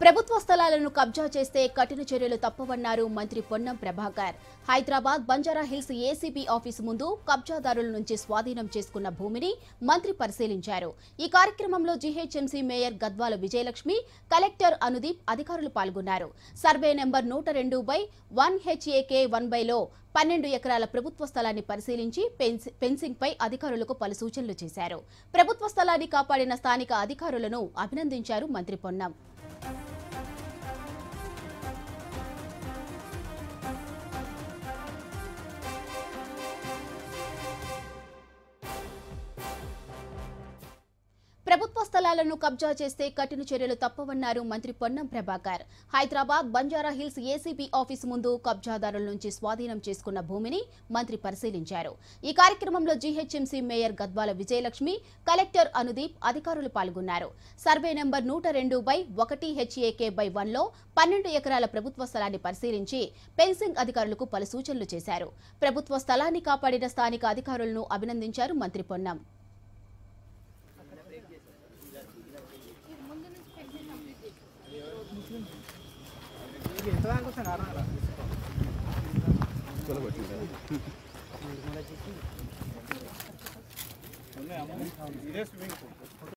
ప్రభుత్వ స్థలాలను కబ్జా చేస్తే కఠిన చర్యలు తప్పవన్నారు మంత్రి Ponnam Prabhakar. Hyderabad Banjara hills ACB office ముందు కబ్జాదారుల నుంచి స్వాధీనం చేసుకున్న భూమిని మంత్రి పరిశీలించారు. ఈ కార్యక్రమంలో GHMC mayor Gadwal Vijayalakshmi, collector Anudeep అధికారులు పాల్గొన్నారు. సర్వే నెంబర్ 102/1HAK1లో 12 ఎకరాల ప్రభుత్వ స్థలాన్ని పరిశీలించి ఫెన్సింగ్ పై అధికారులకు పలు సూచనలు చేశారు. ప్రభుత్వ స్థలాన్ని కాపాడిన స్థానిక అధికారులను అభినందించారు మంత్రి పొన్నం. ప్రభుత్వ స్థలాలను కబ్జా చేస్తే కఠిన చర్యలు తప్పవన్నారు మంత్రి Ponnam Prabhakar. Hyderabad Banjara hills ACB office ముందు కబ్జాదారుల నుంచి స్వాధీనం చేసుకున్న భూమిని మంత్రి పరిశీలించారు. ఈ కార్యక్రమంలో GHMC mayor Gadwal Vijayalakshmi, collector Anudeep అధికారులు పాల్గొన్నారు. సర్వే నెంబర్ 102/1HAK1లో 12 ఎకరాల ప్రభుత్వ స్థలాన్ని పరిశీలించి ఫెన్సింగ్ అధికారులకు పలు సూచనలు చేశారు. ప్రభుత్వ స్థలాన్ని కాపాడిన స్థానిక అధికారులను అభినందించారు మంత్రి పొన్నం.